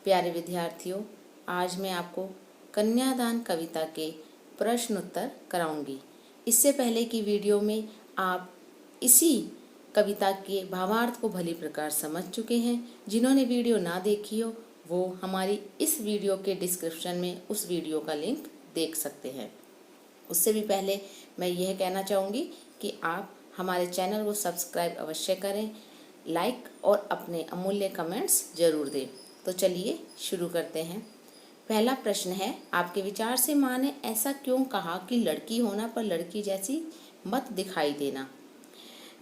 प्यारे विद्यार्थियों, आज मैं आपको कन्यादान कविता के प्रश्न उत्तर कराऊंगी। इससे पहले की वीडियो में आप इसी कविता के भावार्थ को भली प्रकार समझ चुके हैं। जिन्होंने वीडियो ना देखी हो वो हमारी इस वीडियो के डिस्क्रिप्शन में उस वीडियो का लिंक देख सकते हैं। उससे भी पहले मैं यह कहना चाहूँगी कि आप हमारे चैनल को सब्सक्राइब अवश्य करें, लाइक और अपने अमूल्य कमेंट्स जरूर दें। तो चलिए शुरू करते हैं। पहला प्रश्न है, आपके विचार से माँ ने ऐसा क्यों कहा कि लड़की होना पर लड़की जैसी मत दिखाई देना।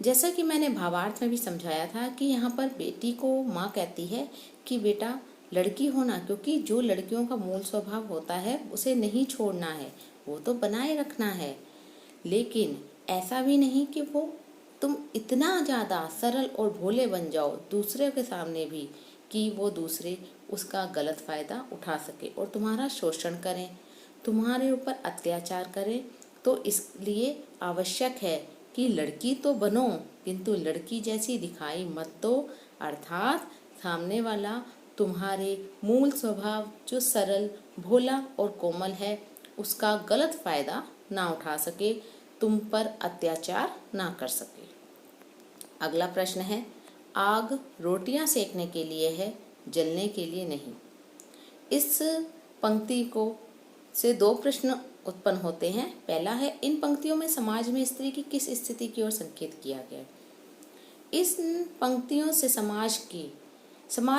जैसा कि मैंने भावार्थ में भी समझाया था कि यहाँ पर बेटी को माँ कहती है कि बेटा लड़की होना, क्योंकि जो लड़कियों का मूल स्वभाव होता है उसे नहीं छोड़ना है, वो तो बनाए रखना है। लेकिन ऐसा भी नहीं कि वो तुम इतना ज़्यादा सरल और भोले बन जाओ दूसरे के सामने भी कि वो दूसरे उसका गलत फ़ायदा उठा सके और तुम्हारा शोषण करें, तुम्हारे ऊपर अत्याचार करें। तो इसलिए आवश्यक है कि लड़की तो बनो किंतु लड़की जैसी दिखाई मत दो, अर्थात सामने वाला तुम्हारे मूल स्वभाव जो सरल, भोला और कोमल है उसका गलत फ़ायदा ना उठा सके, तुम पर अत्याचार ना कर सके। अगला प्रश्न है, आग रोटियां सेकने के लिए है, जलने के लिए नहीं। इस पंक्ति को से दो प्रश्न उत्पन्न होते हैं। पहला है, इन पंक्तियों में समाज में स्त्री की किस स्थिति की ओर संकेत किया गया है। इस पंक्तियों से समाज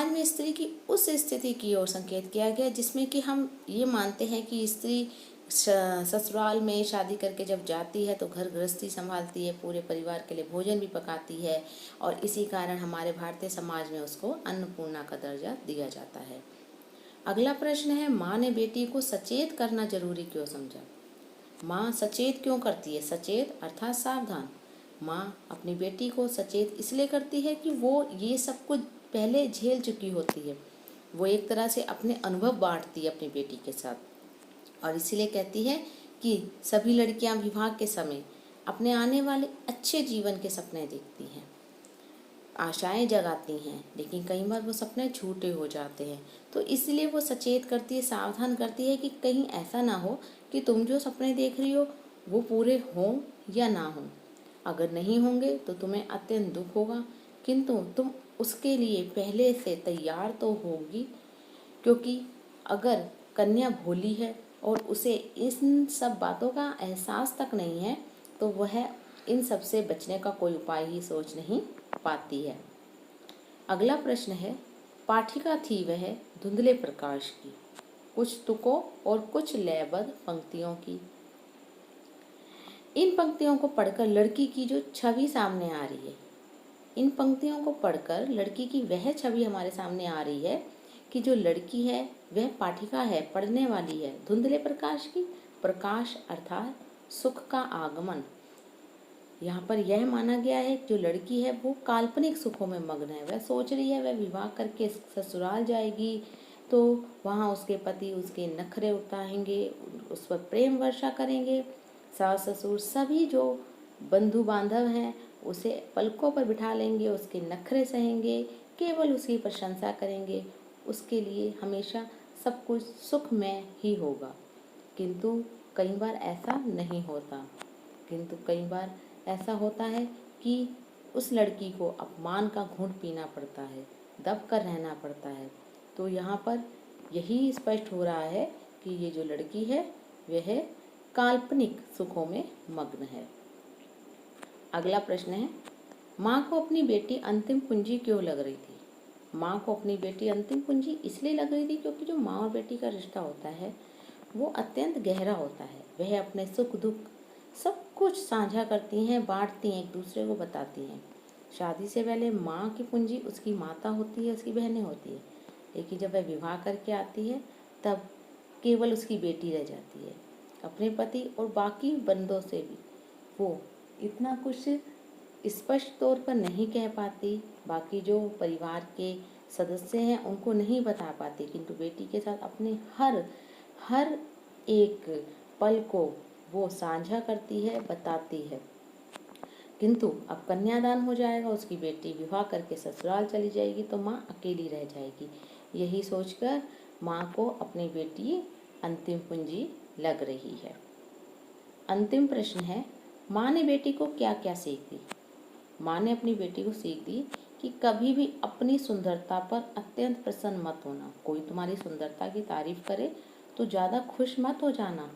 में स्त्री की उस स्थिति की ओर संकेत किया गया जिसमें कि हम ये मानते हैं कि स्त्री ससुराल में शादी करके जब जाती है तो घर गृहस्थी संभालती है, पूरे परिवार के लिए भोजन भी पकाती है और इसी कारण हमारे भारतीय समाज में उसको अन्नपूर्णा का दर्जा दिया जाता है। अगला प्रश्न है, माँ ने बेटी को सचेत करना जरूरी क्यों समझा। माँ सचेत क्यों करती है। सचेत अर्थात सावधान। माँ अपनी बेटी को सचेत इसलिए करती है कि वो ये सब कुछ पहले झेल चुकी होती है। वो एक तरह से अपने अनुभव बांटती है अपनी बेटी के साथ और इसीलिए कहती है कि सभी लड़कियां विवाह के समय अपने आने वाले अच्छे जीवन के सपने देखती हैं, आशाएं जगाती हैं, लेकिन कई बार वो सपने झूठे हो जाते हैं। तो इसलिए वो सचेत करती है, सावधान करती है कि कहीं ऐसा ना हो कि तुम जो सपने देख रही हो वो पूरे हों या ना हों। अगर नहीं होंगे तो तुम्हें अत्यंत दुख होगा, किंतु तुम उसके लिए पहले से तैयार तो होगी, क्योंकि अगर कन्या भोली है और उसे इन सब बातों का एहसास तक नहीं है तो वह इन सब से बचने का कोई उपाय ही सोच नहीं पाती है। अगला प्रश्न है, पाठिका थी वह धुंधले प्रकाश की, कुछ तुकों और कुछ लयबद्ध पंक्तियों की। इन पंक्तियों को पढ़कर लड़की की जो छवि सामने आ रही है, इन पंक्तियों को पढ़कर लड़की की वह छवि हमारे सामने आ रही है कि जो लड़की है वह पाठिका है, पढ़ने वाली है। धुंधले प्रकाश की, प्रकाश अर्थात सुख का आगमन। यहाँ पर यह माना गया है कि जो लड़की है वो काल्पनिक सुखों में मग्न है। वह सोच रही है वह विवाह करके ससुराल जाएगी तो वहाँ उसके पति उसके नखरे उठाएंगे, उस पर प्रेम वर्षा करेंगे, सास ससुर सभी जो बंधु बांधव हैं उसे पलकों पर बिठा लेंगे, उसके नखरे सहेंगे, केवल उसकी प्रशंसा करेंगे, उसके लिए हमेशा सब कुछ सुखमय ही होगा। किंतु कई बार ऐसा नहीं होता। किंतु कई बार ऐसा होता है कि उस लड़की को अपमान का घूंट पीना पड़ता है, दब कर रहना पड़ता है। तो यहाँ पर यही स्पष्ट हो रहा है कि ये जो लड़की है वह काल्पनिक सुखों में मग्न है। अगला प्रश्न है, माँ को अपनी बेटी अंतिम पूंजी क्यों लग रही थी। माँ को अपनी बेटी अंतिम पूंजी इसलिए लग रही थी क्योंकि जो माँ और बेटी का रिश्ता होता है वो अत्यंत गहरा होता है। वह अपने सुख दुख सब कुछ साझा करती हैं, बांटती हैं, एक दूसरे को बताती हैं। शादी से पहले माँ की पूंजी उसकी माता होती है, उसकी बहनें होती है, लेकिन जब वह विवाह करके आती है तब केवल उसकी बेटी रह जाती है। अपने पति और बाकी बंदों से भी वो इतना कुछ स्पष्ट तौर पर नहीं कह पाती, बाकी जो परिवार के सदस्य हैं उनको नहीं बता पाती, किंतु बेटी के साथ अपने हर एक पल को वो साझा करती है, बताती है। किंतु अब कन्यादान हो जाएगा, उसकी बेटी विवाह करके ससुराल चली जाएगी तो माँ अकेली रह जाएगी। यही सोचकर माँ को अपनी बेटी अंतिम पूंजी लग रही है। अंतिम प्रश्न है, माँ ने बेटी को क्या क्या सीख दी? माँ ने अपनी बेटी को सीख दी कि कभी भी अपनी सुंदरता पर अत्यंत प्रसन्न मत होना। कोई तुम्हारी सुंदरता की तारीफ करे तो ज़्यादा खुश मत हो जाना।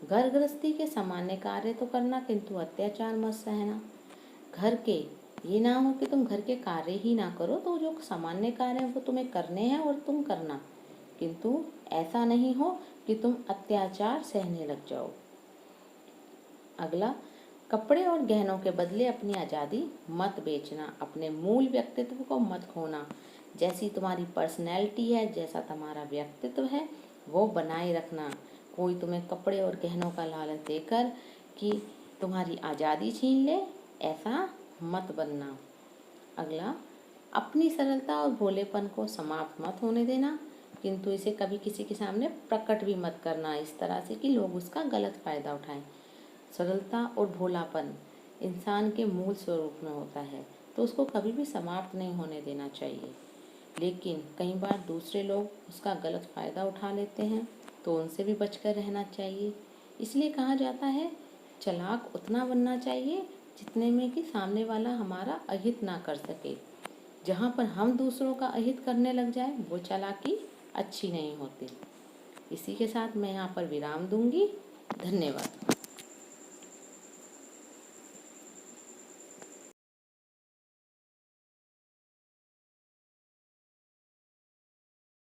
घर गृहस्थी के सामान्य कार्य तो करना, किंतु अत्याचार मत सहना। घर के ये ना हो कि तुम घर के कार्य ही ना करो, तो जो सामान्य कार्य है वो तुम्हें करने हैं और तुम करना, किंतु ऐसा नहीं हो कि तुम अत्याचार सहने लग जाओ। अगला, कपड़े और गहनों के बदले अपनी आज़ादी मत बेचना। अपने मूल व्यक्तित्व को मत खोना। जैसी तुम्हारी पर्सनैलिटी है, जैसा तुम्हारा व्यक्तित्व है, वो बनाए रखना। कोई तुम्हें कपड़े और गहनों का लालच देकर कि तुम्हारी आज़ादी छीन ले, ऐसा मत बनना। अगला, अपनी सरलता और भोलेपन को समाप्त मत होने देना, किंतु इसे कभी किसी के सामने प्रकट भी मत करना इस तरह से कि लोग उसका गलत फ़ायदा उठाएं। सरलता और भोलापन इंसान के मूल स्वरूप में होता है, तो उसको कभी भी समाप्त नहीं होने देना चाहिए। लेकिन कई बार दूसरे लोग उसका गलत फ़ायदा उठा लेते हैं, तो उनसे भी बचकर रहना चाहिए। इसलिए कहा जाता है, चालाक उतना बनना चाहिए जितने में कि सामने वाला हमारा अहित ना कर सके। जहाँ पर हम दूसरों का अहित करने लग जाए, वो चालाकी अच्छी नहीं होती। इसी के साथ मैं यहाँ पर विराम दूंगी। धन्यवाद।